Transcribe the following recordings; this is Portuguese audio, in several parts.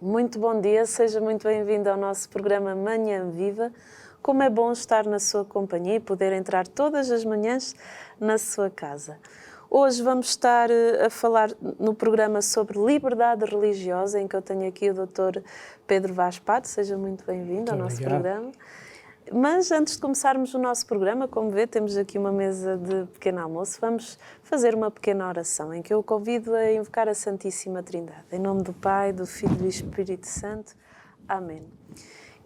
Muito bom dia, seja muito bem-vindo ao nosso programa Manhã Viva. Como é bom estar na sua companhia e poder entrar todas as manhãs na sua casa. Hoje vamos estar a falar no programa sobre liberdade religiosa, em que eu tenho aqui o Dr. Pedro Vaz Pato. Seja muito bem-vindo ao nosso programa. Mas antes de começarmos o nosso programa, como vê, temos aqui uma mesa de pequeno almoço. Vamos fazer uma pequena oração em que eu o convido a invocar a Santíssima Trindade. Em nome do Pai, do Filho e do Espírito Santo. Amém.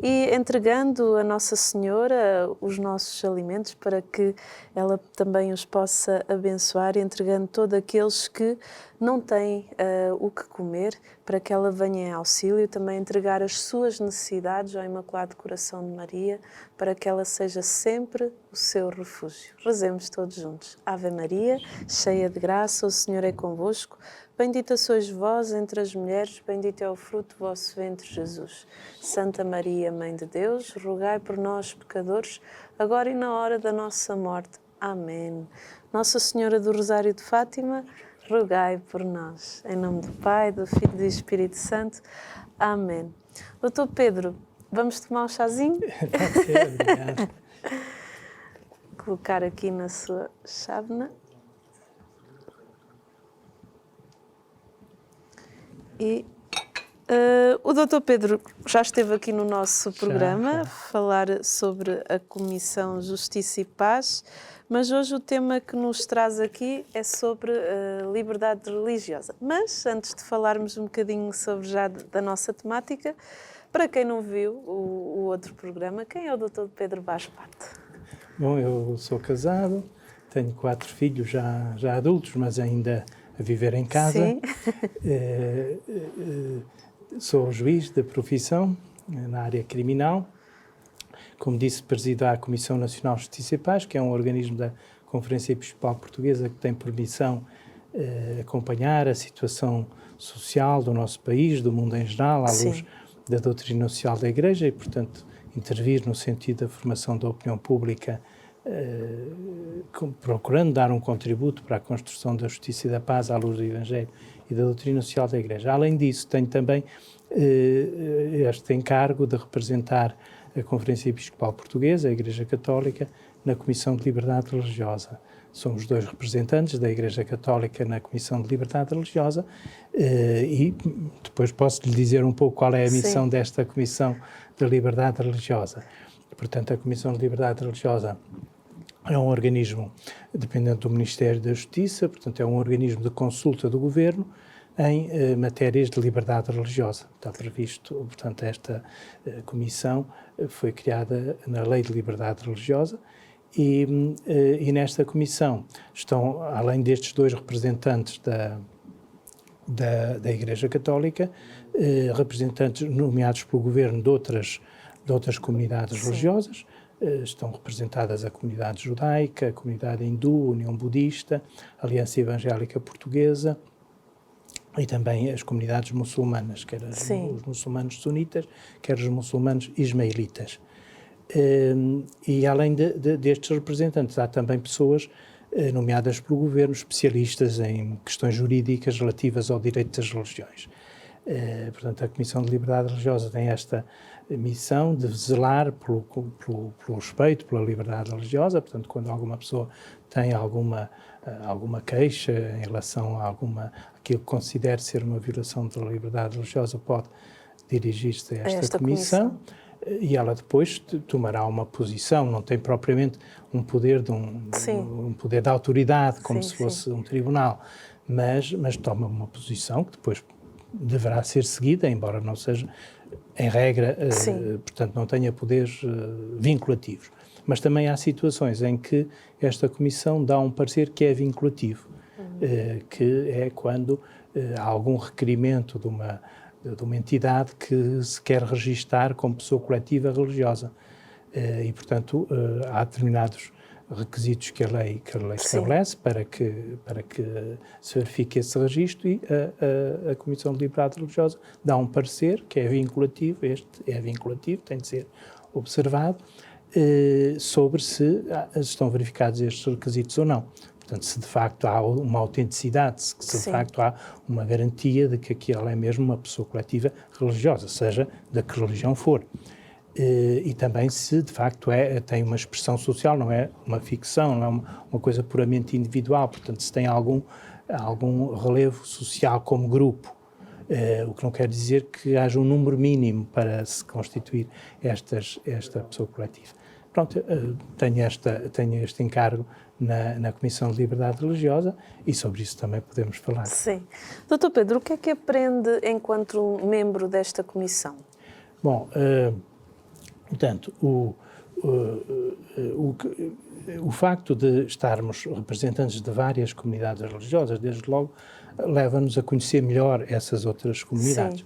E entregando a Nossa Senhora os nossos alimentos para que ela também os possa abençoar, entregando todos aqueles que não têm o que comer, para que ela venha em auxílio, também entregar as suas necessidades ao Imaculado Coração de Maria, para que ela seja sempre o seu refúgio. Rezemos todos juntos. Ave Maria, cheia de graça, o Senhor é convosco. Bendita sois vós entre as mulheres, bendito é o fruto do vosso ventre, Jesus. Santa Maria, Mãe de Deus, rogai por nós, pecadores, agora e na hora da nossa morte. Amém. Nossa Senhora do Rosário de Fátima, rogai por nós. Em nome do Pai, do Filho e do Espírito Santo. Amém. Doutor Pedro, vamos tomar um chazinho? Pode ser, obrigado. Colocar aqui na sua chávena. E o Dr. Pedro já esteve aqui no nosso programa a falar sobre a Comissão Justiça e Paz, mas hoje o tema que nos traz aqui é sobre liberdade religiosa. Mas antes de falarmos um bocadinho sobre já da nossa temática, para quem não viu o outro programa, quem é o Dr. Pedro Vaz Pato? Bom, eu sou casado, tenho 4 filhos já adultos, mas ainda a viver em casa. Sim. Sou juiz de profissão na área criminal. Como disse, presido a Comissão Nacional de Justiça e Paz, que é um organismo da Conferência Episcopal Portuguesa que tem por missão acompanhar a situação social do nosso país, do mundo em geral, à luz da doutrina social da Igreja e, portanto, intervir no sentido da formação da opinião pública, procurando dar um contributo para a construção da justiça e da paz à luz do Evangelho e da doutrina social da Igreja. Além disso, tenho também este encargo de representar a Conferência Episcopal Portuguesa, a Igreja Católica, na Comissão de Liberdade Religiosa. Somos 2 representantes da Igreja Católica na Comissão de Liberdade Religiosa e depois posso lhe dizer um pouco qual é a missão desta Comissão de Liberdade Religiosa. Portanto, a Comissão de Liberdade Religiosa é um organismo dependente do Ministério da Justiça, portanto é um organismo de consulta do Governo em matérias de liberdade religiosa. Está previsto, portanto, esta comissão foi criada na Lei de Liberdade Religiosa e nesta comissão estão, além destes 2 representantes da Igreja Católica, representantes nomeados pelo Governo de outras comunidades religiosas. Estão representadas a comunidade judaica, a comunidade hindu, a União Budista, a Aliança Evangélica Portuguesa e também as comunidades muçulmanas, quer os muçulmanos sunitas, quer os muçulmanos ismaelitas. E além destes representantes, há também pessoas nomeadas pelo Governo, especialistas em questões jurídicas relativas ao direito das religiões. Portanto, a Comissão de Liberdade Religiosa tem esta missão de zelar pelo respeito, pela liberdade religiosa. Portanto, quando alguma pessoa tem alguma queixa em relação a aquilo que considera ser uma violação da liberdade religiosa, pode dirigir-se a esta comissão. E ela depois tomará uma posição, não tem propriamente um poder um poder de autoridade, como se fosse um tribunal, mas toma uma posição que depois deverá ser seguida, embora não seja, em regra, portanto, não tenha poderes vinculativos. Mas também há situações em que esta Comissão dá um parecer que é vinculativo, que é quando há algum requerimento de uma entidade que se quer registar como pessoa coletiva religiosa. E, portanto, há determinados requisitos que a lei estabelece para que se verifique esse registro e a Comissão de Liberdade Religiosa dá um parecer que é vinculativo, este é vinculativo, tem de ser observado, sobre se estão verificados estes requisitos ou não. Portanto, se de facto há uma autenticidade, se de Sim. facto há uma garantia de que aquela é mesmo uma pessoa coletiva religiosa, seja da que religião for. E também se de facto tem uma expressão social, não é uma ficção, não é uma coisa puramente individual, portanto, se tem algum relevo social como grupo. O que não quer dizer que haja um número mínimo para se constituir esta pessoa coletiva. Pronto, tenho este encargo na Comissão de Liberdade Religiosa e sobre isso também podemos falar. Sim. Dr. Pedro, o que é que aprende enquanto membro desta comissão? Bom, portanto, o facto de estarmos representantes de várias comunidades religiosas, desde logo, leva-nos a conhecer melhor essas outras comunidades. Sim.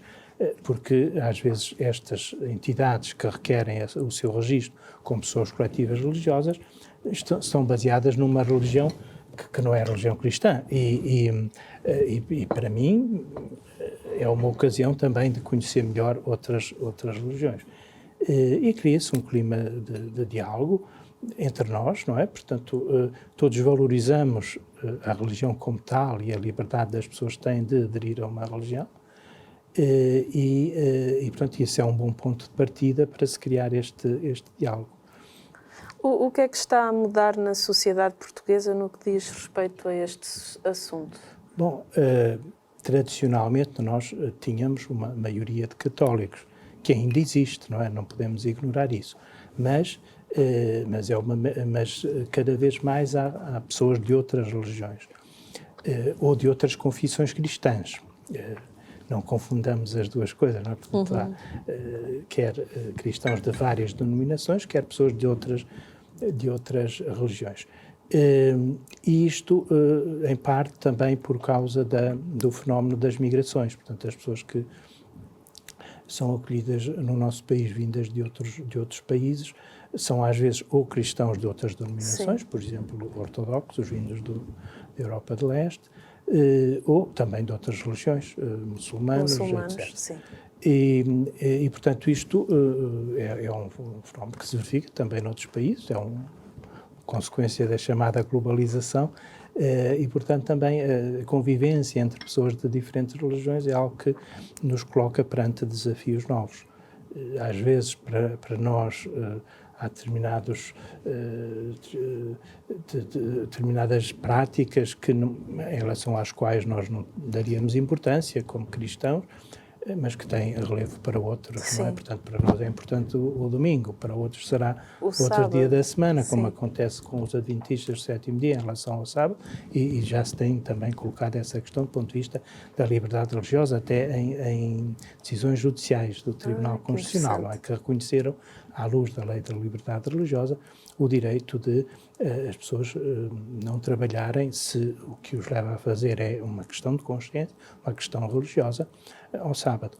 Porque, às vezes, estas entidades que requerem o seu registro como pessoas coletivas religiosas estão baseadas numa religião que não é a religião cristã. E para mim, é uma ocasião também de conhecer melhor outras religiões. E cria-se um clima de diálogo entre nós, não é? Portanto, todos valorizamos a religião como tal e a liberdade das pessoas têm de aderir a uma religião portanto, isso é um bom ponto de partida para se criar este diálogo. O que é que está a mudar na sociedade portuguesa no que diz respeito a este assunto? Bom, tradicionalmente nós tínhamos uma maioria de católicos, que ainda existe, não é? Não podemos ignorar isso. Mas cada vez mais há pessoas de outras religiões ou de outras confissões cristãs. Não confundamos as duas coisas, não é? Portanto, há quer cristãos de várias denominações, quer pessoas de outras religiões. E isto, em parte, também por causa do fenómeno das migrações. Portanto, as pessoas que são acolhidas no nosso país, vindas de outros países, são às vezes ou cristãos de outras denominações, sim, por exemplo, ortodoxos, vindos da Europa de Leste, ou também de outras religiões, muçulmanos, etc. Sim. E, portanto, isto é um fenómeno que se verifica também noutros países, é uma consequência da chamada globalização, e, portanto, também a convivência entre pessoas de diferentes religiões é algo que nos coloca perante desafios novos. Às vezes, para nós, há determinadas práticas em relação às quais nós não daríamos importância como cristãos, mas que têm relevo para outros, não é? Portanto, para nós é importante o domingo, para outros será outro dia da semana, como acontece com os adventistas do sétimo dia em relação ao sábado, e já se tem também colocado essa questão do ponto de vista da liberdade religiosa, até em decisões judiciais do Tribunal Constitucional, não é? Que reconheceram, à luz da lei da liberdade religiosa, o direito de as pessoas não trabalharem se o que os leva a fazer é uma questão de consciência, uma questão religiosa, ao sábado.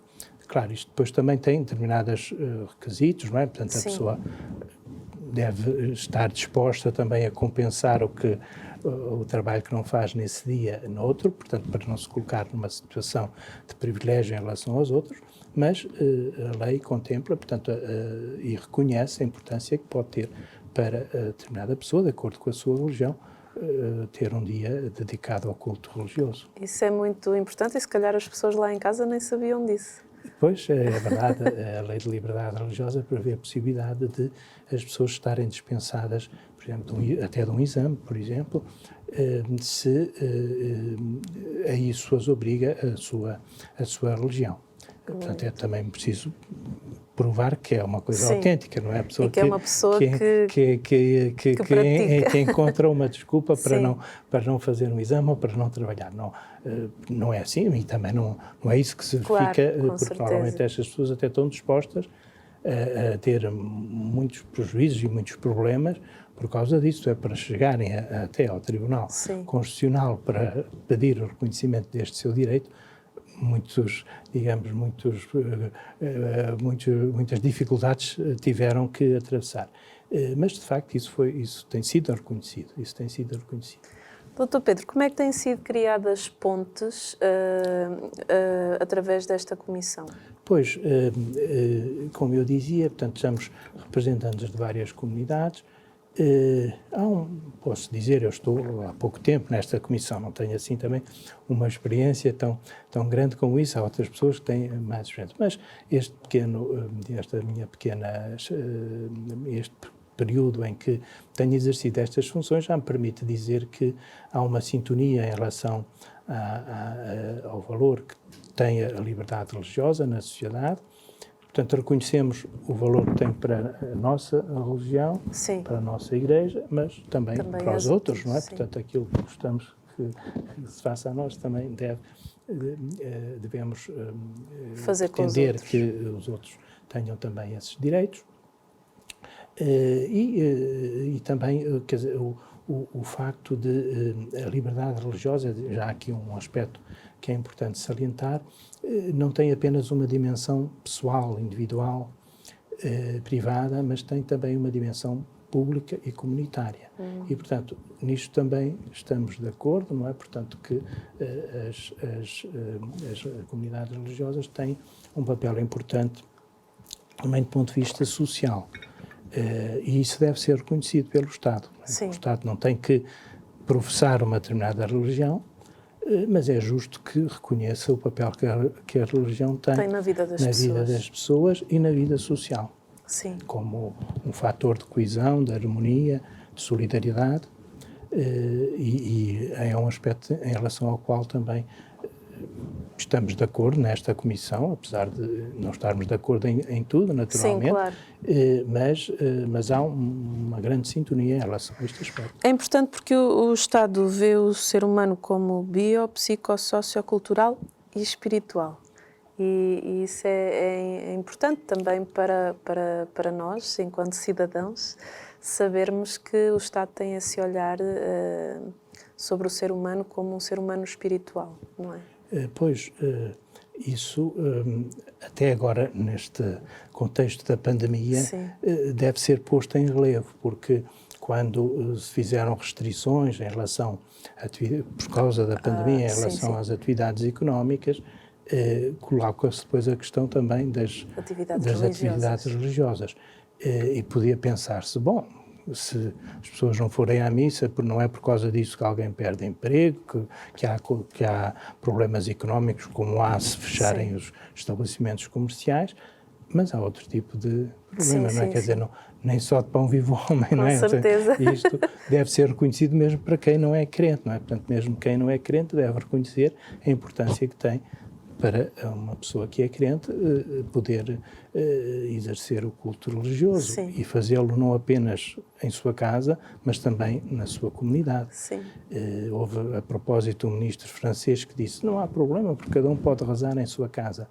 Claro, isto depois também tem determinados requisitos, não é? Portanto, sim, a pessoa deve estar disposta também a compensar o trabalho que não faz nesse dia no outro, portanto, para não se colocar numa situação de privilégio em relação aos outros, mas a lei contempla, portanto, e reconhece a importância que pode ter para determinada pessoa, de acordo com a sua religião, ter um dia dedicado ao culto religioso. Isso é muito importante e se calhar as pessoas lá em casa nem sabiam disso. Pois, é verdade, a lei de liberdade religiosa prevê a possibilidade de as pessoas estarem dispensadas, por exemplo, até de um exame, por exemplo, se a isso as obriga a sua religião. Portanto, é também preciso provar que é uma coisa, sim, autêntica, não é? A pessoa que é uma pessoa que encontra uma desculpa para não fazer um exame ou para não trabalhar. Não é assim, e também não é isso que se verifica, claro, porque normalmente estas pessoas até estão dispostas a ter muitos prejuízos e muitos problemas por causa disso, é para chegarem até ao Tribunal, sim, Constitucional para pedir o reconhecimento deste seu direito. Muitas dificuldades tiveram que atravessar. Mas, de facto, isso tem sido reconhecido. Doutor Pedro, como é que têm sido criadas pontes através desta comissão? Pois, como eu dizia, portanto, somos representantes de várias comunidades Posso dizer, eu estou há pouco tempo nesta comissão, não tenho assim também uma experiência tão grande como isso, há outras pessoas que têm mais experiência, mas este período em que tenho exercido estas funções já me permite dizer que há uma sintonia em relação ao valor que tem a liberdade religiosa na sociedade. Portanto, reconhecemos o valor que tem para a nossa religião, Sim. para a nossa igreja, mas também para os outros, não é? Sim. Portanto, aquilo que gostamos que se faça a nós também devemos fazer pretender com que os outros tenham também esses direitos. E também, quer dizer, o facto de a liberdade religiosa, já há aqui um aspecto que é importante salientar, não tem apenas uma dimensão pessoal, individual, privada, mas tem também uma dimensão pública e comunitária. E, portanto, nisto também estamos de acordo, não é? Portanto, que as comunidades religiosas têm um papel importante também do ponto de vista social. E isso deve ser reconhecido pelo Estado. Sim. O Estado não tem que professar uma determinada religião, mas é justo que reconheça o papel que a religião tem na vida das pessoas e na vida social. Sim. Como um fator de coesão, de harmonia, de solidariedade, e é um aspecto em relação ao qual também estamos de acordo nesta comissão, apesar de não estarmos de acordo em tudo, naturalmente. Sim, claro. Mas há uma grande sintonia em relação a este aspecto. É importante porque o Estado vê o ser humano como sociocultural e espiritual. E isso é importante também para nós, enquanto cidadãos, sabermos que o Estado tem esse olhar sobre o ser humano como um ser humano espiritual, não é? Isso, até agora, neste contexto da pandemia, deve ser posto em relevo, porque quando se fizeram restrições em relação, por causa da pandemia, em relação às atividades económicas, coloca-se depois a questão também das atividades religiosas. E podia pensar-se, bom, se as pessoas não forem à missa, não é por causa disso que alguém perde emprego, que há problemas económicos, como há se fecharem os estabelecimentos comerciais, mas há outro tipo de problema, não é? Quer dizer, nem só de pão vive o homem, não é? Com certeza. E isto deve ser reconhecido mesmo para quem não é crente, não é? Portanto, mesmo quem não é crente deve reconhecer a importância que tem para uma pessoa que é crente poder exercer o culto religioso. Sim. E fazê-lo não apenas em sua casa, mas também na sua comunidade. Sim. Houve, a propósito, um ministro francês que disse: não há problema, porque cada um pode rezar em sua casa.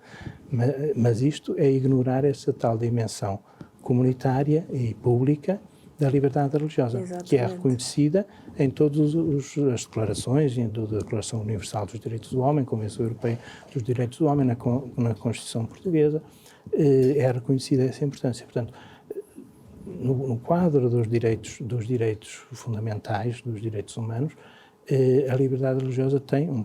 Mas isto é ignorar essa tal dimensão comunitária e pública da liberdade religiosa, Exatamente. Que é reconhecida em todas as declarações, da Declaração Universal dos Direitos do Homem, Convenção Europeia dos Direitos do Homem, na Constituição Portuguesa, é reconhecida essa importância. Portanto, no quadro dos direitos fundamentais, dos direitos humanos, a liberdade religiosa tem um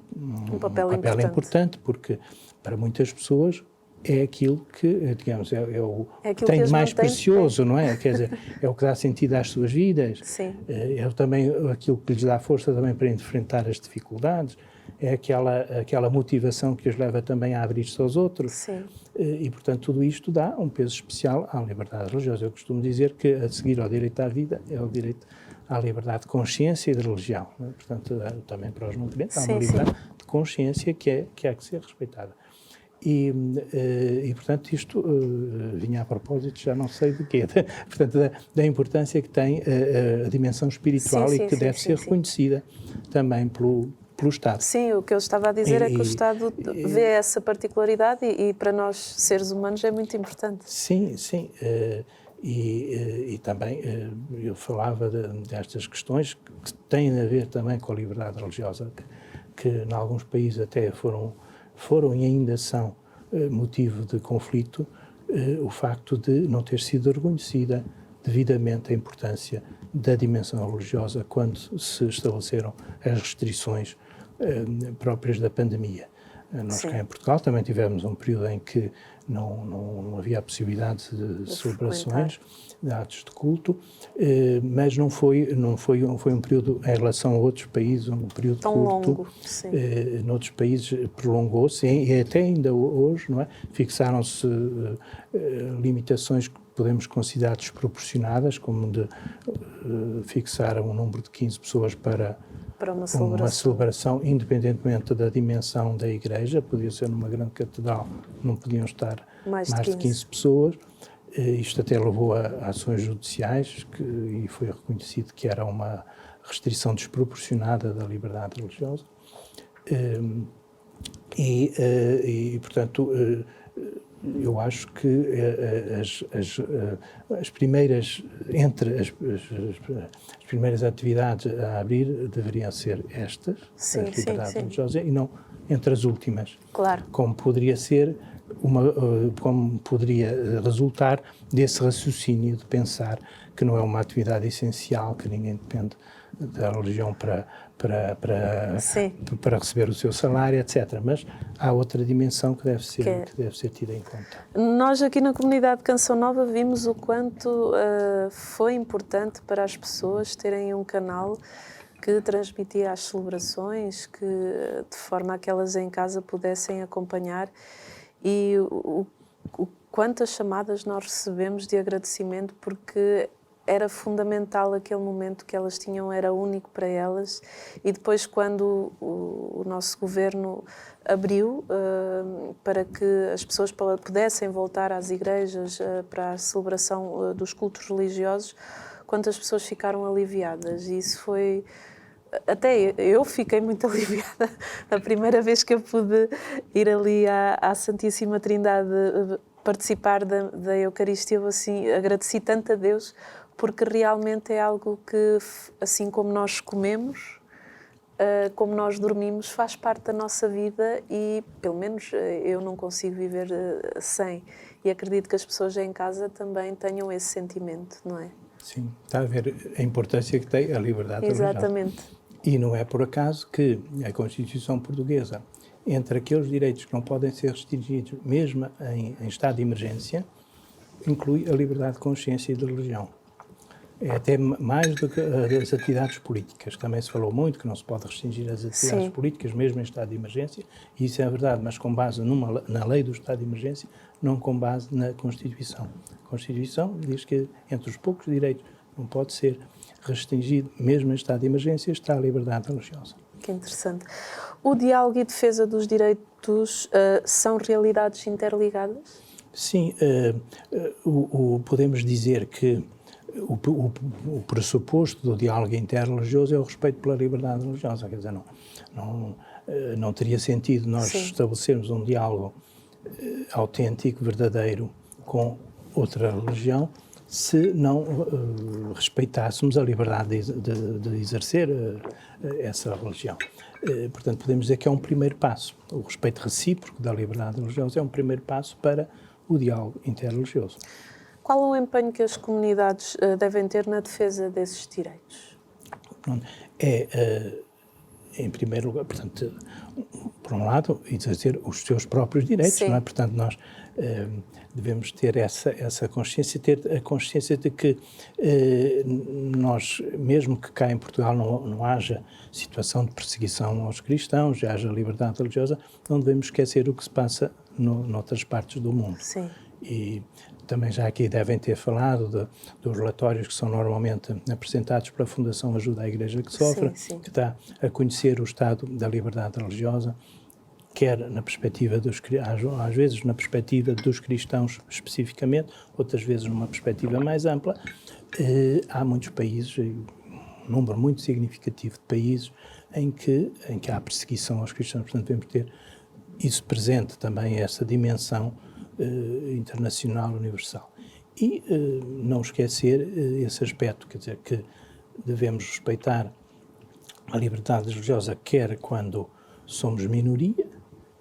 papel importante, porque para muitas pessoas é aquilo que, digamos, é o que tem de mais precioso, não é? Quer dizer, é o que dá sentido às suas vidas. Sim. É também aquilo que lhes dá força também para enfrentar as dificuldades, é aquela motivação que os leva também a abrir-se aos outros. Sim. E, portanto, tudo isto dá um peso especial à liberdade religiosa. Eu costumo dizer que, a seguir ao direito à vida, é o direito à liberdade de consciência e de religião. Não é? Portanto, também para os não crentes, há uma liberdade de consciência que há que ser respeitada. E portanto, isto vinha a propósito, já não sei de quê, portanto, da importância que tem a dimensão espiritual e que deve ser reconhecida também pelo Estado. Sim, o que eu estava a dizer é que o Estado vê essa particularidade e para nós, seres humanos, é muito importante. Sim. E também eu falava destas questões que têm a ver também com a liberdade religiosa, que em alguns países até foram e ainda são motivo de conflito, o facto de não ter sido reconhecida devidamente a importância da dimensão religiosa quando se estabeleceram as restrições próprias da pandemia. Nós cá em Portugal também tivemos um período em que não havia a possibilidade de celebrações, de atos de culto, mas foi um período, em relação a outros países, um período tão curto. Longo, sim. Noutros países prolongou-se, e até ainda hoje, não é? Fixaram-se limitações que podemos considerar desproporcionadas, como de fixar um número de 15 pessoas para uma celebração, independentemente da dimensão da igreja. Podia ser numa grande catedral, não podiam estar mais de 15 pessoas. Isto até levou a ações judiciais e foi reconhecido que era uma restrição desproporcionada da liberdade religiosa. Portanto, eu acho que as primeiras, entre as primeiras atividades a abrir deveriam ser estas, a liberdade religiosa, e não entre as últimas. Claro. Como poderia resultar desse raciocínio de pensar que não é uma atividade essencial, que ninguém depende da religião para receber o seu salário, etc. Mas há outra dimensão que deve ser tida em conta. Nós aqui na comunidade de Canção Nova vimos o quanto foi importante para as pessoas terem um canal que transmitia as celebrações, que de forma a que elas em casa pudessem acompanhar, e quantas chamadas nós recebemos de agradecimento, porque era fundamental aquele momento que elas tinham, era único para elas. E depois, quando o nosso governo abriu para que as pessoas pudessem voltar às igrejas para a celebração dos cultos religiosos, quantas pessoas ficaram aliviadas. E isso foi... Até eu fiquei muito aliviada a primeira vez que eu pude ir ali à Santíssima Trindade participar da Eucaristia. Eu assim agradeci tanto a Deus, porque realmente é algo que, assim como nós comemos, como nós dormimos, faz parte da nossa vida, e pelo menos eu não consigo viver sem. E acredito que as pessoas em casa também tenham esse sentimento, não é? Sim, está a ver a importância que tem a liberdade religiosa. Exatamente. E não é por acaso que a Constituição Portuguesa, entre aqueles direitos que não podem ser restringidos, mesmo em estado de emergência, inclui a liberdade de consciência e de religião. É até mais do que as atividades políticas. Também se falou muito que não se pode restringir as atividades políticas, mesmo em estado de emergência, e isso é verdade, mas com base na lei do estado de emergência, não com base na Constituição. A Constituição diz que, entre os poucos direitos não pode ser restringido, mesmo em estado de emergência, está a liberdade religiosa. Que interessante. O diálogo e defesa dos direitos são realidades interligadas? Sim, podemos dizer que o pressuposto do diálogo interreligioso é o respeito pela liberdade religiosa. Quer dizer, não teria sentido nós estabelecermos um diálogo autêntico, verdadeiro, com outra religião, se não respeitássemos a liberdade de exercer essa religião. Portanto, podemos dizer que é um primeiro passo. O respeito recíproco da liberdade religiosa é um primeiro passo para o diálogo interreligioso. Qual é o empenho que as comunidades devem ter na defesa desses direitos? Em primeiro lugar, portanto, por um lado, exercer os seus próprios direitos, não é? Portanto, nós devemos ter essa consciência, ter a consciência de que nós, mesmo que cá em Portugal não haja situação de perseguição aos cristãos, já haja liberdade religiosa, não devemos esquecer o que se passa noutras partes do mundo. Sim. E também já aqui devem ter falado dos relatórios que são normalmente apresentados pela Fundação Ajuda à Igreja que Sofre, que está a conhecer o estado da liberdade religiosa, quer na perspectiva às vezes na perspectiva dos cristãos especificamente, outras vezes numa perspectiva mais ampla. Há muitos países, um número muito significativo de países, em que há perseguição aos cristãos. Portanto, devemos ter isso presente também, essa dimensão internacional, universal. E não esquecer esse aspecto, quer dizer, que devemos respeitar a liberdade religiosa, quer quando somos minoria,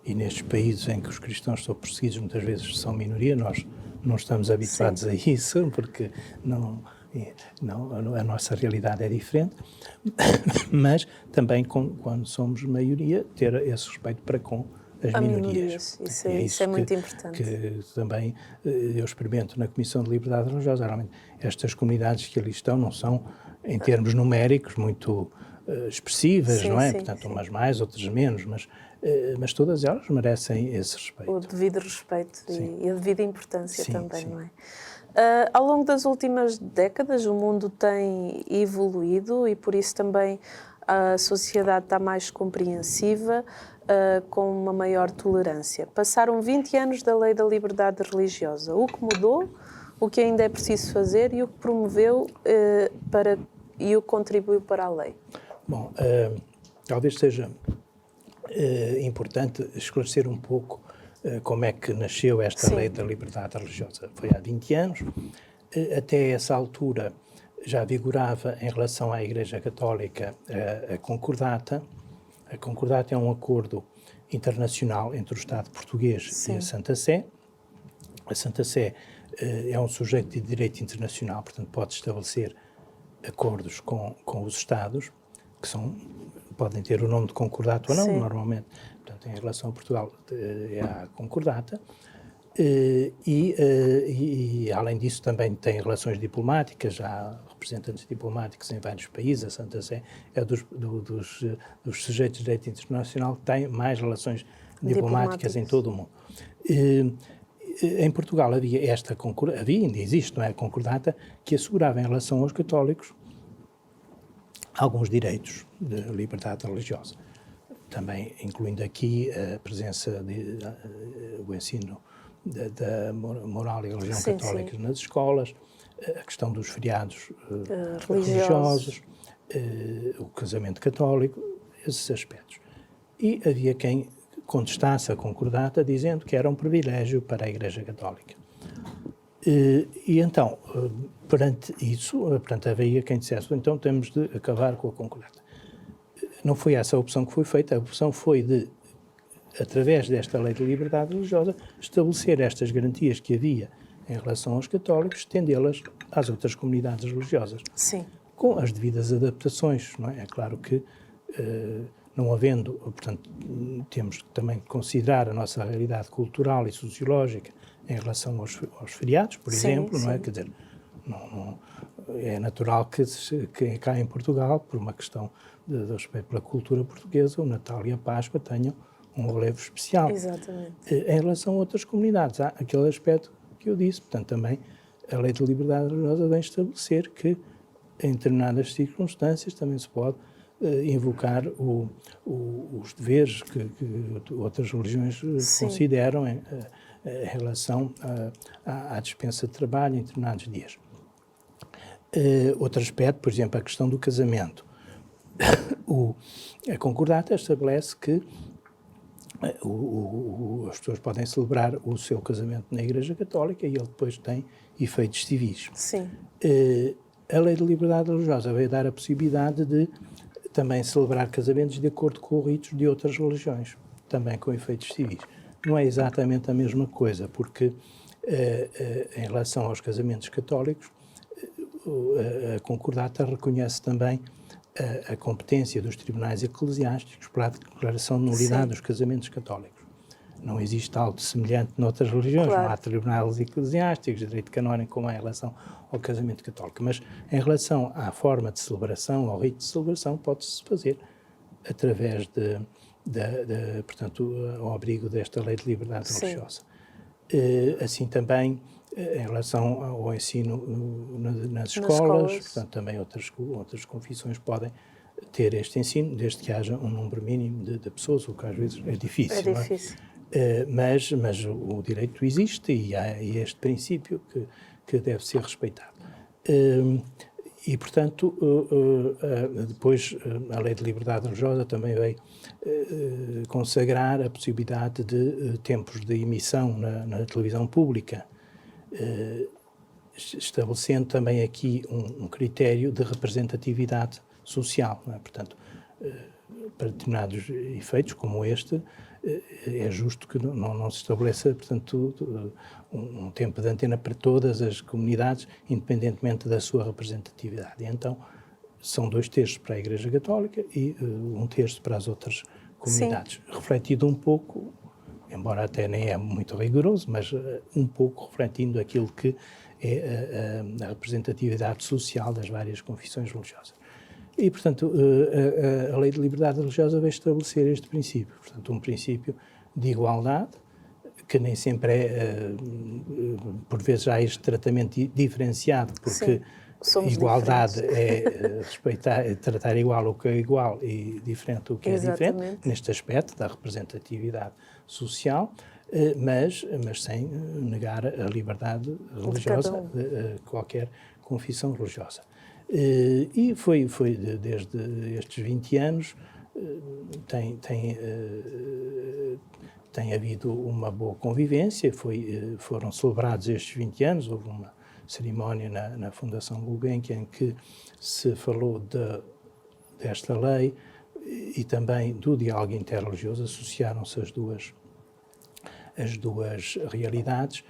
e nestes países em que os cristãos são perseguidos, muitas vezes são minoria, nós não estamos habituados a isso, porque a nossa realidade é diferente, mas também quando somos maioria, ter esse respeito para com as a minorias. Isso é muito importante. Que também eu experimento na Comissão de Liberdade Religiosa. Realmente, estas comunidades que ali estão não são, em termos numéricos, muito expressivas, Sim, não é? sim, Portanto, sim. umas mais, outras menos, mas todas elas merecem esse respeito. O devido respeito e a devida importância Sim, também, sim. não é? Ao longo das últimas décadas, o mundo tem evoluído e, por isso, também a sociedade está mais compreensiva, com uma maior tolerância. Passaram 20 anos da Lei da Liberdade Religiosa. O que mudou, o que ainda é preciso fazer e o que promoveu e o que contribuiu para a lei? Bom, talvez seja importante esclarecer um pouco como é que nasceu esta Lei da Liberdade Religiosa. Foi há 20 anos. Até essa altura já vigorava em relação à Igreja Católica a Concordata. A Concordata é um acordo internacional entre o Estado português e a Santa Sé. A Santa Sé é um sujeito de direito internacional, portanto pode estabelecer acordos com os Estados, que podem ter o nome de concordato ou não, normalmente. Portanto, em relação a Portugal, é a concordata. E, além disso, também tem relações diplomáticas, há representantes diplomáticos em vários países. A Santa Sé é dos sujeitos de direito internacional que tem mais relações diplomáticas em todo o mundo. Em Portugal havia e ainda existe, não é, a concordata, que assegurava em relação aos católicos alguns direitos de liberdade religiosa. Também incluindo aqui a presença o ensino da moral e religião católicas nas escolas, a questão dos feriados religiosos, o casamento católico, esses aspectos. E havia quem contestasse a concordata dizendo que era um privilégio para a Igreja Católica. E então, perante isso, havia quem dissesse, então temos de acabar com a concordata. Não foi essa a opção que foi feita, a opção foi de, através desta Lei de Liberdade Religiosa, estabelecer estas garantias que havia em relação aos católicos, estendê-las às outras comunidades religiosas. Sim. Com as devidas adaptações, não é? É claro que, não havendo, portanto, temos que também considerar a nossa realidade cultural e sociológica em relação aos feriados, por exemplo, não é? Quer dizer, é natural que cá em Portugal, por uma questão de respeito pela cultura portuguesa, o Natal e a Páscoa tenham um relevo especial. Exatamente. Em relação a outras comunidades, há aquele aspecto que eu disse, portanto, também a Lei de Liberdade Religiosa vem estabelecer que, em determinadas circunstâncias, também se pode invocar os deveres que outras religiões consideram em relação à dispensa de trabalho em determinados dias. Outro aspecto, por exemplo, a questão do casamento. A concordata estabelece que as pessoas podem celebrar o seu casamento na Igreja Católica e ele depois tem efeitos civis. Sim. A Lei de Liberdade Religiosa veio dar a possibilidade de também celebrar casamentos de acordo com ritos de outras religiões, também com efeitos civis. Não é exatamente a mesma coisa, porque em relação aos casamentos católicos, a concordata reconhece também a competência dos tribunais eclesiásticos para a declaração de nulidade dos casamentos católicos. Não existe algo semelhante noutras religiões, não há tribunais eclesiásticos, direito canónico como há em relação ao casamento católico, mas em relação à forma de celebração, ao rito de celebração, pode-se fazer através portanto, ao abrigo desta Lei de Liberdade Religiosa. Assim também, em relação ao ensino nas escolas, portanto, também outras confissões podem ter este ensino, desde que haja um número mínimo de pessoas, o que às vezes é difícil. É difícil. Mas o direito existe e há este princípio que deve ser respeitado. E, portanto, depois a Lei de Liberdade Religiosa também veio consagrar a possibilidade de tempos de emissão na televisão pública, estabelecendo também aqui um critério de representatividade social, não é? Portanto, para determinados efeitos como este, é justo que não se estabeleça, portanto, um tempo de antena para todas as comunidades, independentemente da sua representatividade. E então, são 2 terços para a Igreja Católica e 1 terço para as outras comunidades. Refletido um pouco embora até nem é muito rigoroso, mas um pouco refletindo aquilo que é a representatividade social das várias confissões religiosas. E, portanto, a Lei de Liberdade Religiosa veio estabelecer este princípio, portanto, um princípio de igualdade, que nem sempre é, por vezes há este tratamento diferenciado, porque igualdade é respeitar, é tratar igual o que é igual e diferente o que é diferente, neste aspecto da representatividade social, mas sem negar a liberdade religiosa de qualquer confissão religiosa. E foi desde estes 20 anos, tem havido uma boa convivência, foram celebrados estes 20 anos, houve uma cerimónia na Fundação Gulbenkian em que se falou desta lei e também do diálogo interreligioso, associaram-se as duas realidades,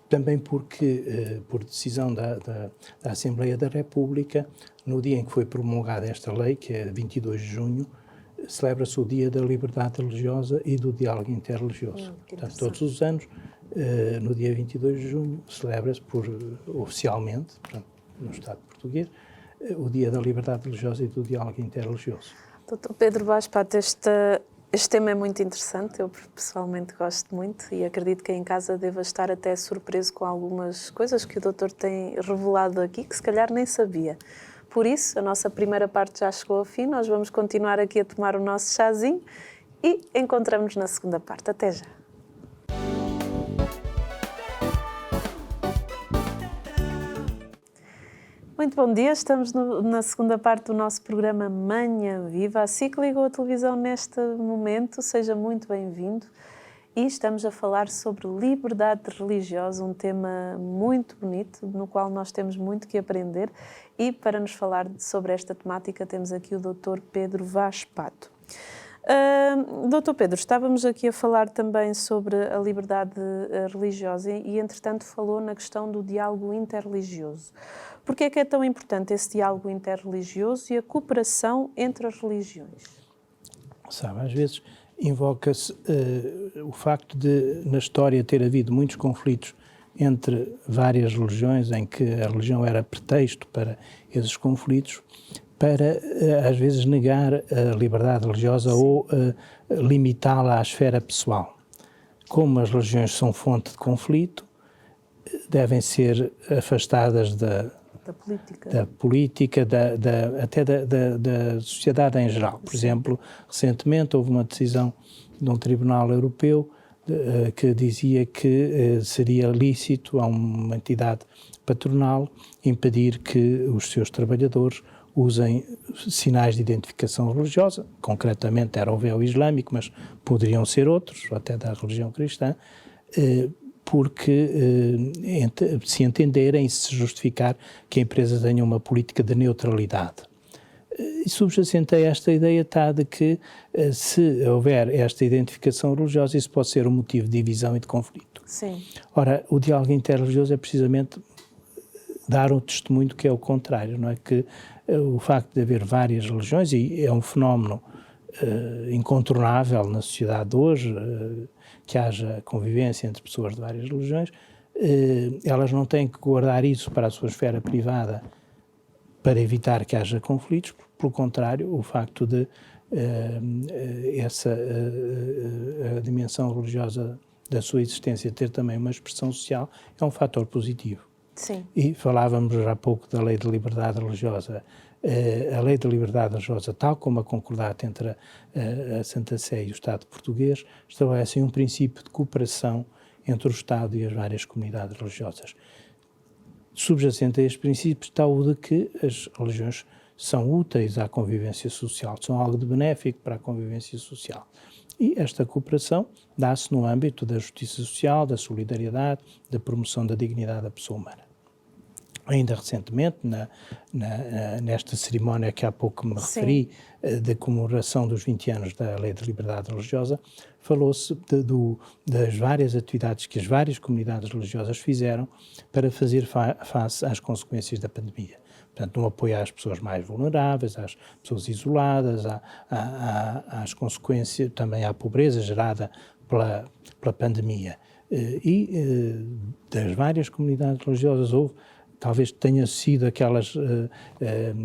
também porque, por decisão da Assembleia da República, no dia em que foi promulgada esta lei, que é 22 de junho, celebra-se o Dia da Liberdade Religiosa e do Diálogo Interreligioso. Portanto, todos os anos, no dia 22 de junho, celebra-se oficialmente, portanto, no Estado português, o Dia da Liberdade Religiosa e do Diálogo Interreligioso. Dr. Pedro Vaz Pato, este tema é muito interessante, eu pessoalmente gosto muito e acredito que em casa deva estar até surpreso com algumas coisas que o doutor tem revelado aqui, que se calhar nem sabia. Por isso, a nossa primeira parte já chegou ao fim, nós vamos continuar aqui a tomar o nosso chazinho e encontramos-nos na segunda parte. Até já! Muito bom dia, estamos na segunda parte do nosso programa Manhã Viva. Assim que ligou a televisão neste momento, seja muito bem-vindo. E estamos a falar sobre liberdade religiosa, um tema muito bonito, no qual nós temos muito que aprender. E para nos falar sobre esta temática, temos aqui o Dr. Pedro Vaz Pato. Dr. Pedro, estávamos aqui a falar também sobre a liberdade religiosa e, entretanto, falou na questão do diálogo interreligioso. Por que é tão importante esse diálogo interreligioso e a cooperação entre as religiões? Sabe, às vezes invoca-se o facto de, na história, ter havido muitos conflitos entre várias religiões, em que a religião era pretexto para esses conflitos, para, às vezes, negar a liberdade religiosa ou limitá-la à esfera pessoal. Como as religiões são fonte de conflito, devem ser afastadas da política, até da sociedade em geral. Por exemplo, recentemente houve uma decisão de um tribunal europeu que dizia que seria lícito a uma entidade patronal impedir que os seus trabalhadores usem sinais de identificação religiosa, concretamente era o véu islâmico, mas poderiam ser outros, até da religião cristã, porque se entenderem e se justificar que a empresa tenha uma política de neutralidade. E subjacente a esta ideia está de que se houver esta identificação religiosa, isso pode ser um motivo de divisão e de conflito. Sim. Ora, o diálogo interreligioso é precisamente dar um testemunho que é o contrário, não é? Que o facto de haver várias religiões, e é um fenómeno incontornável na sociedade de hoje, que haja convivência entre pessoas de várias religiões, elas não têm que guardar isso para a sua esfera privada para evitar que haja conflitos. Pelo contrário, o facto de a dimensão religiosa da sua existência ter também uma expressão social é um fator positivo. Sim. E falávamos há pouco da Lei de Liberdade Religiosa. A Lei de Liberdade Religiosa, tal como a concordata entre a Santa Sé e o Estado português, estabelece um princípio de cooperação entre o Estado e as várias comunidades religiosas. Subjacente a este princípio está o de que as religiões são úteis à convivência social, são algo de benéfico para a convivência social. E esta cooperação dá-se no âmbito da justiça social, da solidariedade, da promoção da dignidade da pessoa humana. Ainda recentemente, nesta cerimónia que há pouco me referi, da comemoração dos 20 anos da Lei de Liberdade Religiosa, falou-se das várias atividades que as várias comunidades religiosas fizeram para fazer face às consequências da pandemia. portanto, no apoio às pessoas mais vulneráveis, às pessoas isoladas, às consequências, também à pobreza gerada pela pandemia. Das várias comunidades religiosas houve, talvez tenha sido aquelas,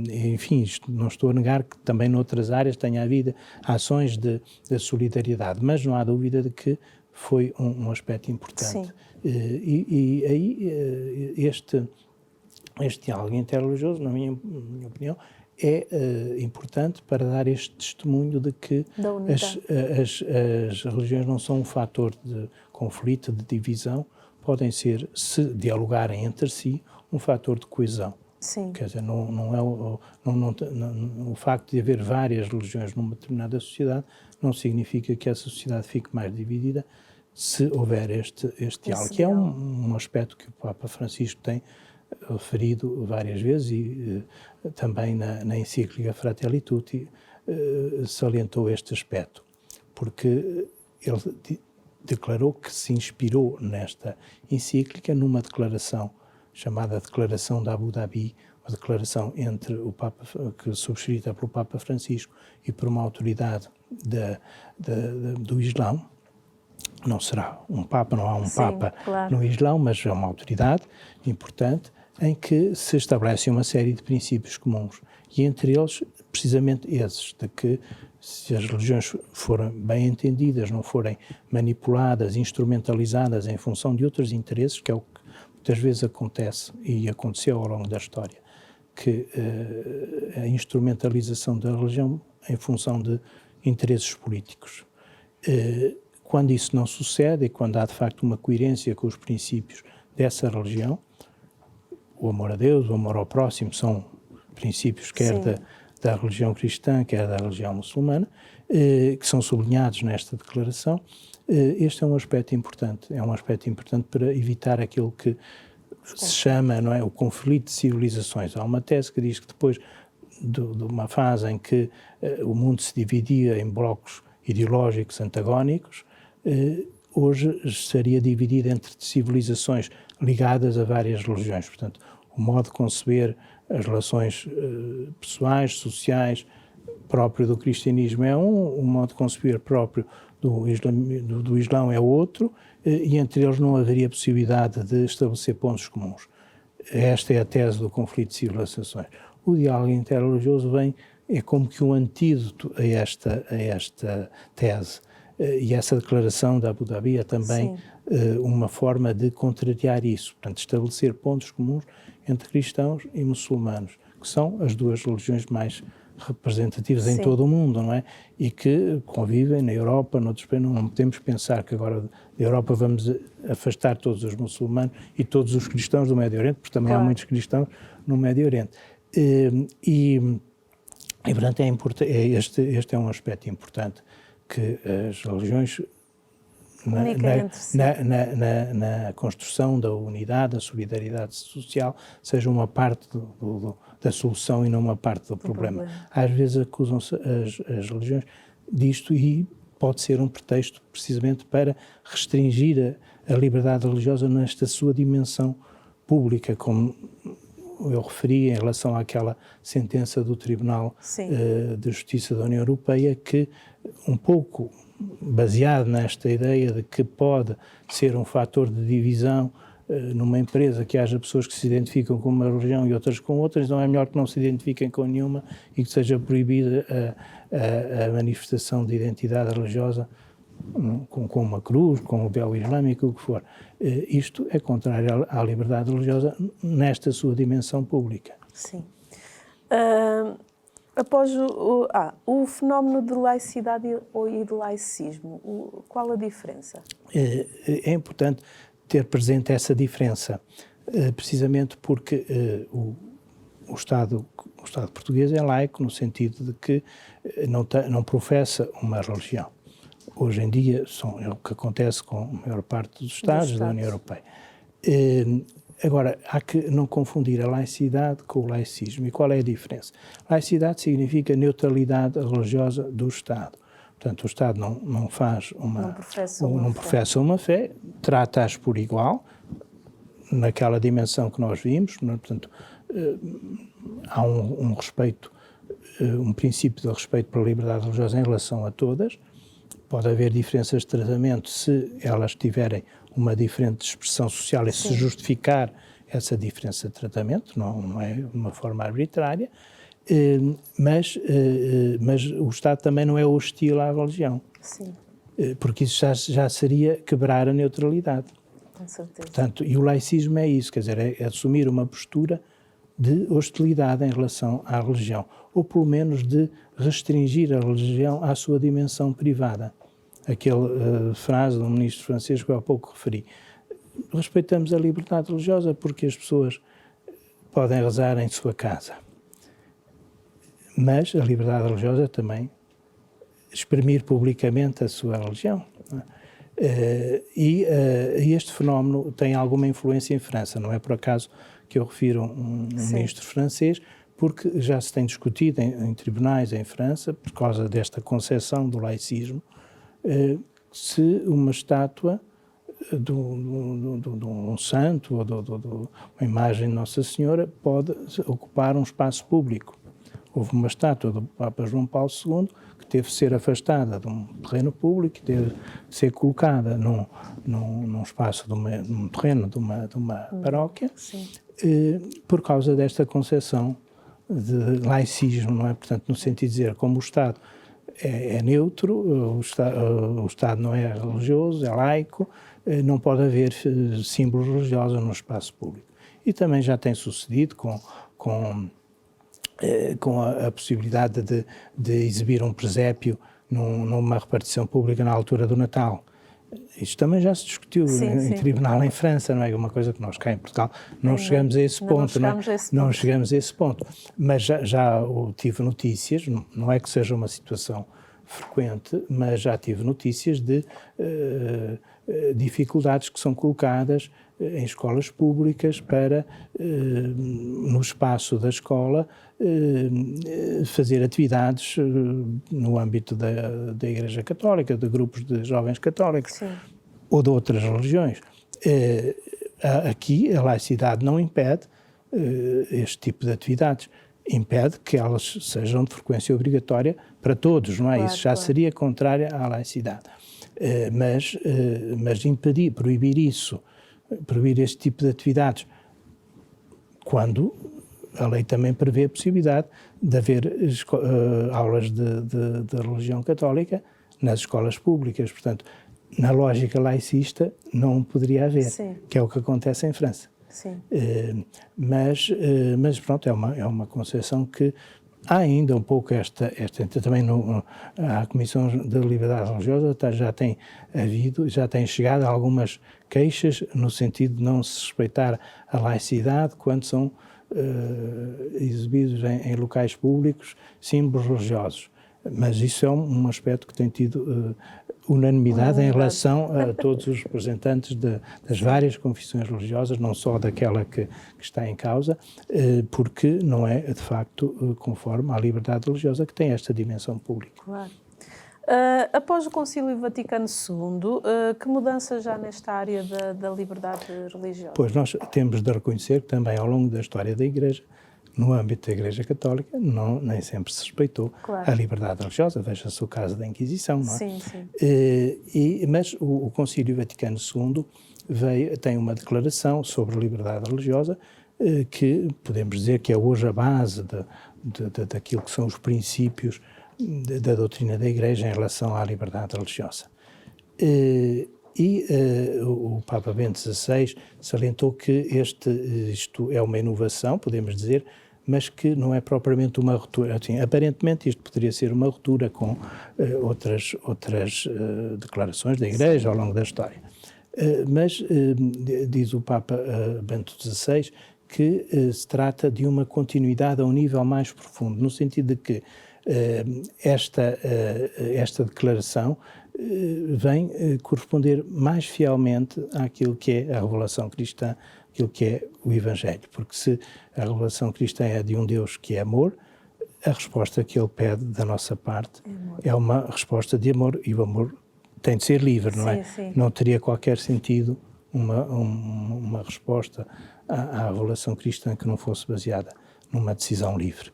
enfim, não estou a negar que também noutras áreas tenha havido ações de solidariedade, mas não há dúvida de que foi um aspecto importante. E aí este diálogo interreligioso, na minha opinião, é importante para dar este testemunho de que as religiões não são um fator de conflito, de divisão, podem ser, se dialogarem entre si, um fator de coesão. Sim. Quer dizer, não é o facto de haver várias religiões numa determinada sociedade não significa que essa sociedade fique mais dividida se houver este diálogo, que é um aspecto que o Papa Francisco tem referido várias vezes e também na encíclica Fratelli Tutti salientou este aspecto, porque ele declarou que se inspirou nesta encíclica numa declaração chamada Declaração de Abu Dhabi, uma declaração entre o Papa, que subscrita pelo Papa Francisco e por uma autoridade do Islão. Não será um Papa, não há um Papa no Islão, mas é uma autoridade importante em que se estabelecem uma série de princípios comuns e entre eles precisamente esses, de que se as religiões forem bem entendidas, não forem manipuladas, instrumentalizadas em função de outros interesses, que é o que muitas vezes acontece e aconteceu ao longo da história, que a instrumentalização da religião em função de interesses políticos. Quando isso não sucede e quando há de facto uma coerência com os princípios dessa religião, o amor a Deus, o amor ao próximo são princípios quer da religião cristã, quer da religião muçulmana, que são sublinhados nesta declaração. Este é um aspecto importante para evitar aquilo que se chama, não é, o conflito de civilizações. Há uma tese que diz que depois de uma fase em que o mundo se dividia em blocos ideológicos antagónicos, hoje estaria dividido entre civilizações ligadas a várias religiões. Portanto, o modo de conceber as relações pessoais, sociais, próprio do cristianismo é o modo de conceber próprio do Islão é outro, e entre eles não haveria possibilidade de estabelecer pontos comuns. Esta é a tese do conflito de civilizações. O diálogo interreligioso é como que um antídoto a esta tese. E essa declaração da Abu Dhabi é também uma forma de contrariar isso, portanto, estabelecer pontos comuns entre cristãos e muçulmanos, que são as duas religiões mais representativas em todo o mundo, não é? E que convivem na Europa, noutros países. Não podemos pensar que agora da Europa vamos afastar todos os muçulmanos e todos os cristãos do Médio Oriente, porque também há muitos cristãos no Médio Oriente. E portanto, este é um aspecto importante, que as religiões, na construção da unidade, da solidariedade social, sejam uma parte da solução e não uma parte do problema. Às vezes acusam-se as religiões disto e pode ser um pretexto precisamente para restringir a liberdade religiosa nesta sua dimensão pública, como eu referi em relação àquela sentença do Tribunal de Justiça da União Europeia, que um pouco baseado nesta ideia de que pode ser um fator de divisão numa empresa, que haja pessoas que se identificam com uma religião e outras com outras, não é melhor que não se identifiquem com nenhuma e que seja proibida a manifestação de identidade religiosa com uma cruz, com o véu islâmico, o que for. Isto é contrário à liberdade religiosa nesta sua dimensão pública. Sim. Após o fenómeno de laicidade e de laicismo, qual a diferença? É importante ter presente essa diferença, precisamente porque o Estado português é laico no sentido de que não professa uma religião. Hoje em dia é o que acontece com a maior parte dos Estados da União Europeia. Agora, há que não confundir a laicidade com o laicismo. E qual é a diferença? Laicidade significa neutralidade religiosa do Estado. Portanto, o Estado não professa uma fé, trata-as por igual, naquela dimensão que nós vimos, portanto, há um respeito, um princípio de respeito pela liberdade religiosa em relação a todas. Pode haver diferenças de tratamento se elas tiverem uma diferente expressão social e se justificar essa diferença de tratamento, não é uma forma arbitrária, mas o Estado também não é hostil à religião. Sim. Porque isso já seria quebrar a neutralidade. Com certeza. Portanto, e o laicismo é isso, quer dizer, é assumir uma postura de hostilidade em relação à religião, ou pelo menos de restringir a religião à sua dimensão privada. Aquela frase do ministro francês que eu há pouco referi. Respeitamos a liberdade religiosa porque as pessoas podem rezar em sua casa. Mas a liberdade religiosa também exprimir publicamente a sua religião. E este fenómeno tem alguma influência em França. Não é por acaso que eu refiro um ministro francês, porque já se tem discutido em tribunais em França, por causa desta concepção do laicismo, se uma estátua de um santo ou de uma imagem de Nossa Senhora pode ocupar um espaço público. Houve uma estátua do Papa João Paulo II que teve de ser afastada de um terreno público e teve de ser colocada num espaço, num terreno de uma paróquia, por causa desta concepção de laicismo, não é? Portanto, no sentido de dizer, como o Estado é neutro, o Estado não é religioso, é laico, não pode haver símbolos religiosos no espaço público. E também já tem sucedido com a possibilidade de exibir um presépio numa repartição pública na altura do Natal. Isto também já se discutiu em tribunal em França, não é? Uma coisa que nós cá em Portugal não chegamos a esse ponto. Não chegamos a esse ponto. Mas já tive notícias, não é que seja uma situação frequente, mas já tive notícias de dificuldades que são colocadas em escolas públicas para, no espaço da escola, fazer atividades no âmbito da Igreja Católica, de grupos de jovens católicos ou de outras religiões. Aqui a laicidade não impede este tipo de atividades, impede que elas sejam de frequência obrigatória para todos, não é? Claro, isso já seria contrário à laicidade. Mas proibir este tipo de atividades, quando a lei também prevê a possibilidade de haver aulas de religião católica nas escolas públicas. Portanto, na lógica laicista não poderia haver, que é o que acontece em França. Mas pronto, é uma concepção que há ainda um pouco também a Comissão de Liberdade Religiosa já tem chegado a algumas queixas no sentido de não se respeitar a laicidade quando são exibidos em locais públicos símbolos religiosos. Mas isso é um aspecto que tem tido unanimidade em relação a todos os representantes das várias confissões religiosas, não só daquela que está em causa, porque não é, de facto, conforme à liberdade religiosa que tem esta dimensão pública. Claro. Após o Concílio Vaticano II, que mudanças já nesta área da liberdade religiosa? Pois nós temos de reconhecer que também ao longo da história da Igreja, no âmbito da Igreja Católica, nem sempre se respeitou a liberdade religiosa. Veja-se o caso da Inquisição, não é? Mas o Concílio Vaticano II tem uma declaração sobre a liberdade religiosa que podemos dizer que é hoje a base daquilo que são os princípios da doutrina da Igreja em relação à liberdade religiosa. O Papa Bento XVI salientou que isto é uma inovação, podemos dizer, mas que não é propriamente uma ruptura. Assim, aparentemente isto poderia ser uma ruptura com outras declarações da Igreja ao longo da história. Mas diz o Papa Bento XVI que se trata de uma continuidade a um nível mais profundo, no sentido de que esta declaração vem corresponder mais fielmente àquilo que é a revelação cristã, aquilo que é o Evangelho. Porque se a revelação cristã é de um Deus que é amor, a resposta que ele pede da nossa parte é uma resposta de amor, e o amor tem de ser livre, não é? Não teria qualquer sentido uma resposta à revelação cristã que não fosse baseada numa decisão livre.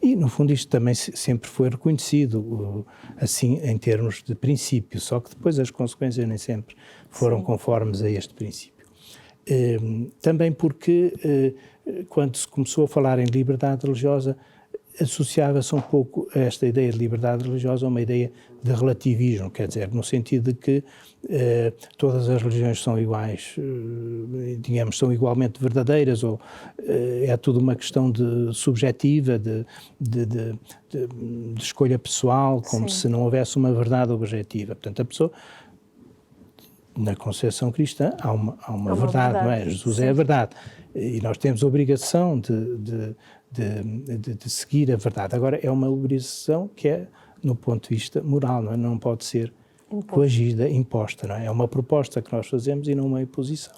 E, no fundo, isto também sempre foi reconhecido, assim, em termos de princípio, só que depois as consequências nem sempre foram conformes a este princípio. Também porque, quando se começou a falar em liberdade religiosa, associava-se um pouco a esta ideia de liberdade religiosa a uma ideia de relativismo, quer dizer, no sentido de que todas as religiões são iguais, digamos, são igualmente verdadeiras, ou é tudo uma questão subjetiva, de escolha pessoal, como se não houvesse uma verdade objetiva. Portanto, a pessoa, na concepção cristã, há uma verdade, não é? Jesus é a verdade. E nós temos a obrigação de seguir a verdade. Agora, é uma obrigação que é, no ponto de vista moral, não é? Não pode ser coagida, imposta, não é? É uma proposta que nós fazemos e não uma imposição.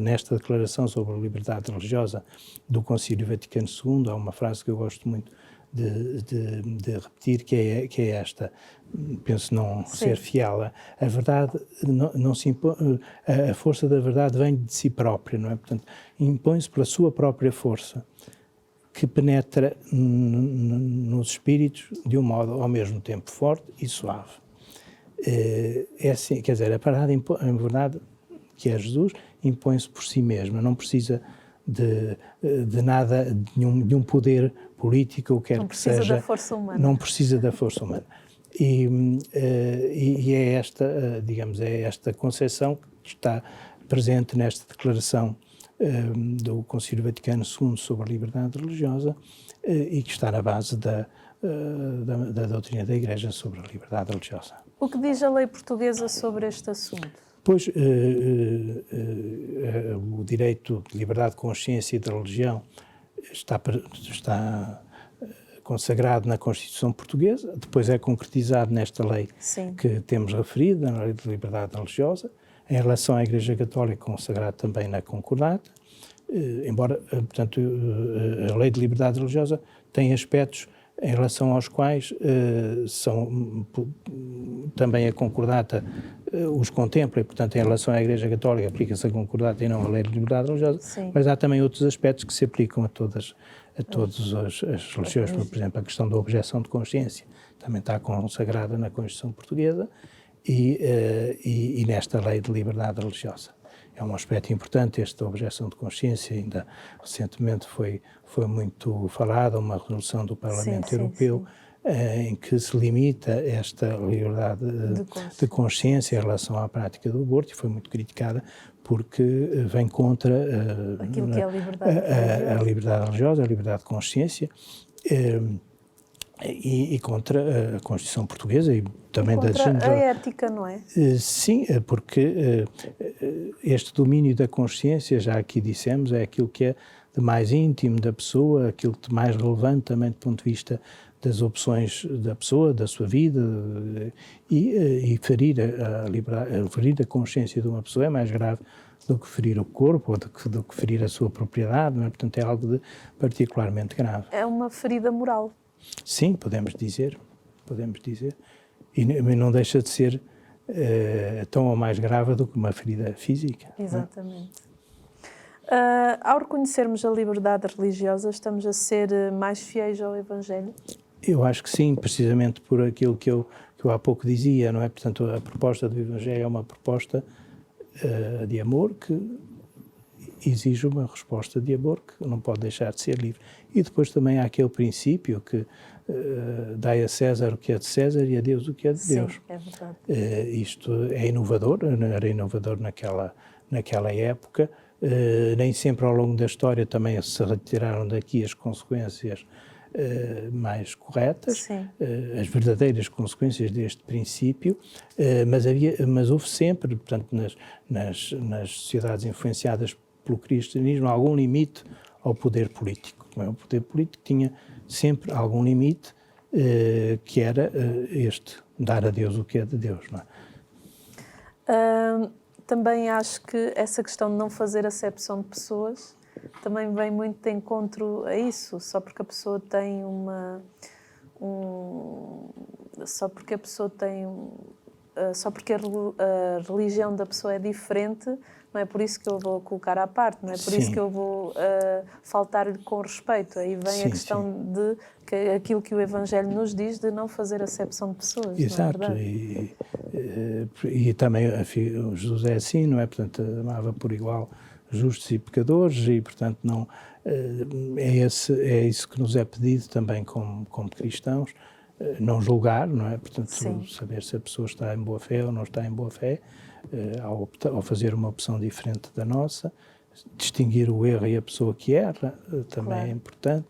Nesta declaração sobre a liberdade religiosa do Concílio Vaticano II, há uma frase que eu gosto muito de repetir, que é esta, penso não ser fiel. A verdade não se impõe, a força da verdade vem de si própria, não é? Portanto, impõe-se pela sua própria força, que penetra nos espíritos de um modo ao mesmo tempo forte e suave. É assim, quer dizer, a verdade, em verdade, que é Jesus, impõe-se por si mesma, não precisa de nada, de um poder político, ou quer que seja. Não precisa da força humana. Não precisa da força humana. E é esta, digamos, é esta concepção que está presente nesta declaração do Concílio Vaticano II sobre a liberdade religiosa e que está na base da doutrina da Igreja sobre a liberdade religiosa. O que diz a lei portuguesa sobre este assunto? Pois, o direito de liberdade de consciência e de religião está consagrado na Constituição Portuguesa, depois é concretizado nesta lei que temos referido, na Lei de Liberdade Religiosa, em relação à Igreja Católica, consagrado também na Concordata, embora, portanto, a Lei de Liberdade Religiosa tem aspectos em relação aos quais também a Concordata os contempla, e, portanto, em relação à Igreja Católica aplica-se a Concordata e não a Lei de Liberdade Religiosa, mas há também outros aspectos que se aplicam a todas as religiões, por exemplo, a questão da objeção de consciência também está consagrada na Constituição Portuguesa e nesta Lei de Liberdade Religiosa. É um aspecto importante, esta objeção de consciência, ainda recentemente foi muito falada, uma resolução do Parlamento Europeu em que se limita esta liberdade de consciência em relação à prática do aborto, e foi muito criticada porque vem contra aquilo que é a liberdade religiosa, a liberdade de consciência, e contra a Constituição Portuguesa e também da a ética, não é? Sim, porque este domínio da consciência, já aqui dissemos, é aquilo que é de mais íntimo da pessoa, aquilo de mais relevante também do ponto de vista das opções da pessoa, da sua vida, e ferir a consciência de uma pessoa é mais grave do que ferir o corpo ou do que ferir a sua propriedade, não é? Portanto, é algo de particularmente grave. É uma ferida moral. Sim, podemos dizer, e não deixa de ser tão ou mais grave do que uma ferida física. Exatamente. Ao reconhecermos a liberdade religiosa, estamos a ser mais fiéis ao Evangelho? Eu acho que sim, precisamente por aquilo que eu há pouco dizia, não é? Portanto, a proposta do Evangelho é uma proposta de amor que exige uma resposta de amor que não pode deixar de ser livre. E depois também há aquele princípio que dai a César o que é de César e a Deus o que é de Deus. Sim, é verdade. Isto é inovador, era inovador naquela época. Nem sempre ao longo da história também se retiraram daqui as consequências mais corretas, as verdadeiras consequências deste princípio, mas houve sempre, portanto, nas sociedades influenciadas pelo cristianismo, algum limite ao poder político. O poder político tinha sempre algum limite, que era dar a Deus o que é de Deus, não é? Também acho que essa questão de não fazer acepção de pessoas também vem muito de encontro a isso, só porque a pessoa tem só porque a religião da pessoa é diferente, não é por isso que eu vou colocar à parte, não é por isso que eu vou faltar-lhe com respeito. Aí vem a questão de que aquilo que o Evangelho nos diz de não fazer acepção de pessoas. Exato, não é verdade? E também o Jesus é assim, não é? Portanto, amava por igual justos e pecadores e, portanto, não, é isso que nos é pedido também como cristãos, não julgar, não é? Portanto, saber se a pessoa está em boa fé ou não está em boa fé, ao fazer uma opção diferente da nossa, distinguir o erro e a pessoa que erra também é importante.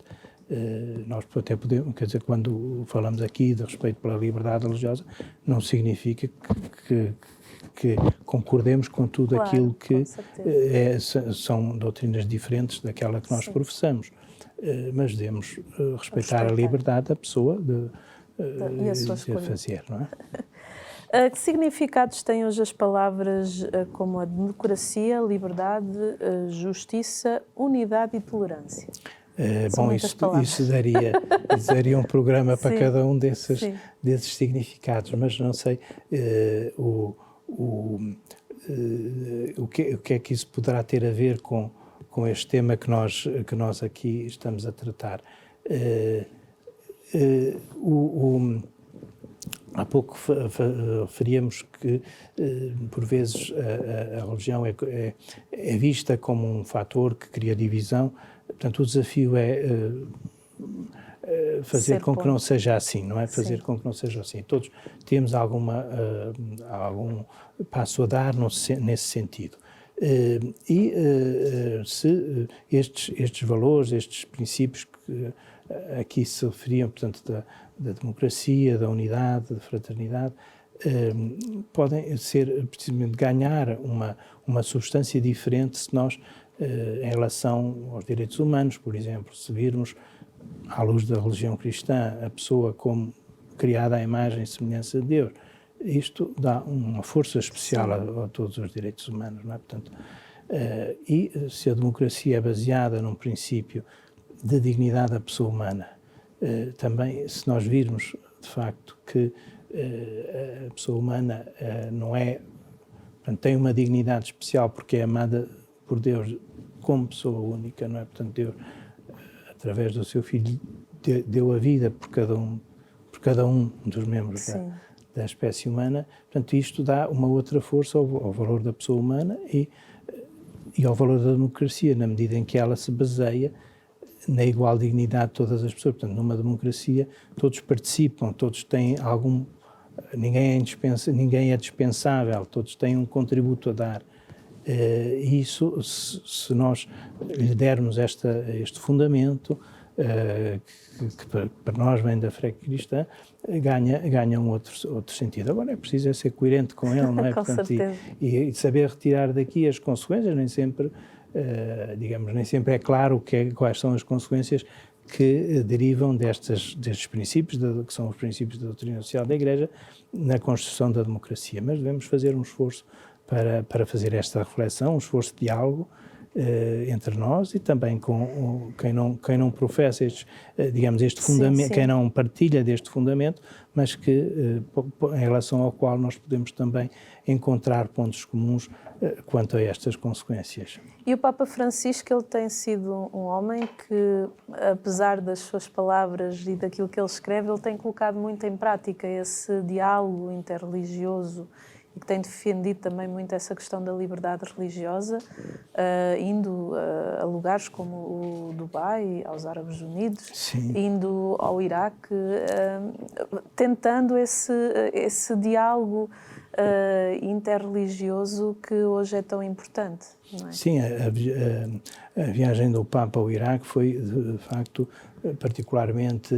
Nós até podemos, quer dizer, quando falamos aqui de respeito pela liberdade religiosa, não significa que concordemos com tudo aquilo que são doutrinas diferentes daquela que nós professamos, mas devemos respeitar a liberdade da pessoa de fazer, não é? Que significados têm hoje as palavras como a democracia, liberdade, justiça, unidade e tolerância? Bom, isso daria um programa para cada um desses significados, mas não sei o que é que isso poderá ter a ver com este tema que nós aqui estamos a tratar. Há pouco referíamos que, por vezes, a religião é vista como um fator que cria divisão. Portanto, o desafio é fazer com que não seja assim, não é? Fazer com que não seja assim. Todos temos algum passo a dar nesse sentido. Se estes valores, estes princípios que aqui se referiam, portanto, da democracia, da unidade, da fraternidade, podem ser, precisamente, ganhar uma substância diferente se nós, em relação aos direitos humanos, por exemplo, se virmos, à luz da religião cristã, a pessoa como criada à imagem e semelhança de Deus, isto dá uma força especial a todos os direitos humanos, não é? Portanto, e se a democracia é baseada num princípio de dignidade da pessoa humana, também, se nós virmos, de facto, que a pessoa humana não é, portanto, tem uma dignidade especial porque é amada por Deus como pessoa única, não é? Portanto, Deus, através do seu Filho, deu a vida por cada um dos membros da espécie humana. Portanto, isto dá uma outra força ao valor da pessoa humana e ao valor da democracia, na medida em que ela se baseia na igual dignidade de todas as pessoas. Portanto, numa democracia, todos participam, todos têm ninguém é dispensável, todos têm um contributo a dar. E isso, se nós lhe dermos este fundamento, que para nós vem da fé cristã, ganha um outro sentido. Agora é preciso ser coerente com ele, não é? Portanto, e saber retirar daqui as consequências. Nem sempre é claro quais são as consequências que derivam destes princípios, que são os princípios da doutrina social da Igreja, na construção da democracia. Mas devemos fazer um esforço para fazer esta reflexão, um esforço de diálogo entre nós e também com quem não professa este fundamento, quem não partilha deste fundamento, mas que em relação ao qual nós podemos também encontrar pontos comuns quanto a estas consequências. E o Papa Francisco, ele tem sido um homem que, apesar das suas palavras e daquilo que ele escreve, ele tem colocado muito em prática esse diálogo interreligioso e que tem defendido também muito essa questão da liberdade religiosa, indo a lugares como o Dubai, aos Árabes Unidos, indo ao Iraque, tentando esse diálogo interreligioso que hoje é tão importante, não é? Sim, a viagem do Papa ao Iraque foi, de facto, particularmente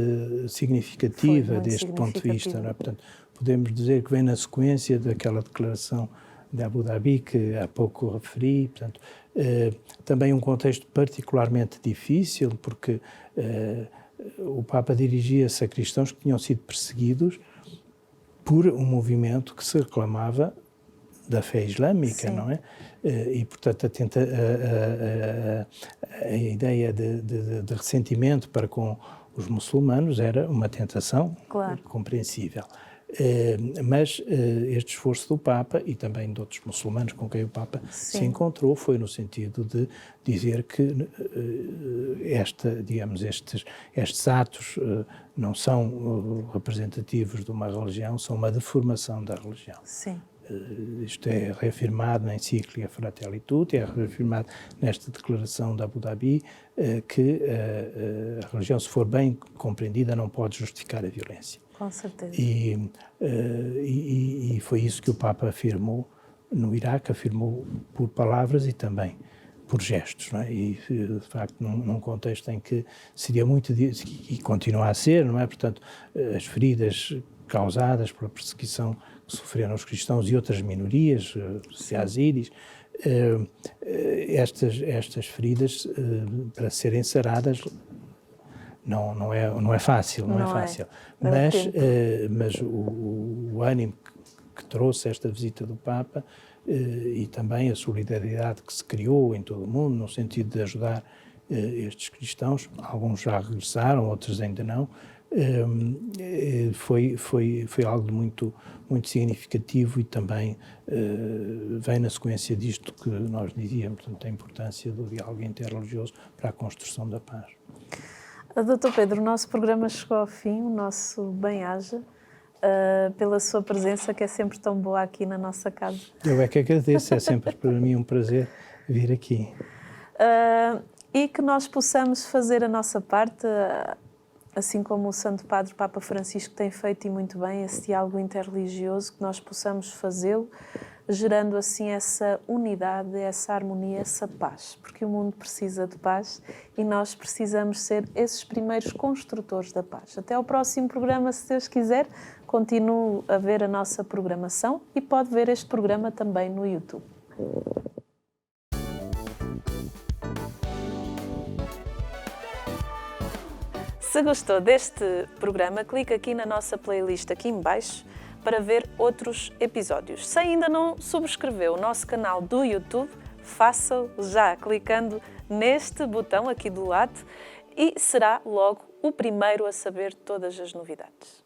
significativa deste ponto de vista, não é? Portanto, podemos dizer que vem na sequência daquela declaração de Abu Dhabi que há pouco referi, portanto, também um contexto particularmente difícil, porque o Papa dirigia-se a cristãos que tinham sido perseguidos por um movimento que se reclamava da fé islâmica, não é? E, portanto, a ideia de ressentimento para com os muçulmanos era uma tentação compreensível. Mas este esforço do Papa e também de outros muçulmanos com quem o Papa Sim. se encontrou foi no sentido de dizer que estes atos não são representativos de uma religião, são uma deformação da religião. Sim. Isto é reafirmado na encíclica Fratelli Tutti, é reafirmado nesta declaração de Abu Dhabi, que a religião, se for bem compreendida, não pode justificar a violência. Com certeza. E foi isso que o Papa afirmou no Iraque, afirmou por palavras e também por gestos, não é? E, de facto, num contexto em que seria muito, e continua a ser, não é? Portanto, as feridas causadas pela perseguição que sofreram os cristãos e outras minorias, os yazidis, estas feridas, para serem saradas, não é fácil, não é fácil. Mas o ânimo que trouxe esta visita do Papa e também a solidariedade que se criou em todo o mundo, no sentido de ajudar estes cristãos, alguns já regressaram, outros ainda não, foi algo muito significativo e também vem na sequência disto que nós dizíamos, portanto, a importância do diálogo interreligioso para a construção da paz. Dr. Pedro, o nosso programa chegou ao fim, o nosso bem-aja, pela sua presença, que é sempre tão boa aqui na nossa casa. Eu é que agradeço, é sempre para mim um prazer vir aqui. E que nós possamos fazer a nossa parte, assim como o Santo Padre Papa Francisco tem feito e muito bem, esse diálogo interreligioso, que nós possamos fazê-lo, gerando assim essa unidade, essa harmonia, essa paz, porque o mundo precisa de paz e nós precisamos ser esses primeiros construtores da paz. Até ao próximo programa, se Deus quiser, continue a ver a nossa programação e pode ver este programa também no YouTube. Se gostou deste programa, clique aqui na nossa playlist aqui em baixo para ver outros episódios. Se ainda não subscreveu o nosso canal do YouTube, faça-o já clicando neste botão aqui do lado e será logo o primeiro a saber todas as novidades.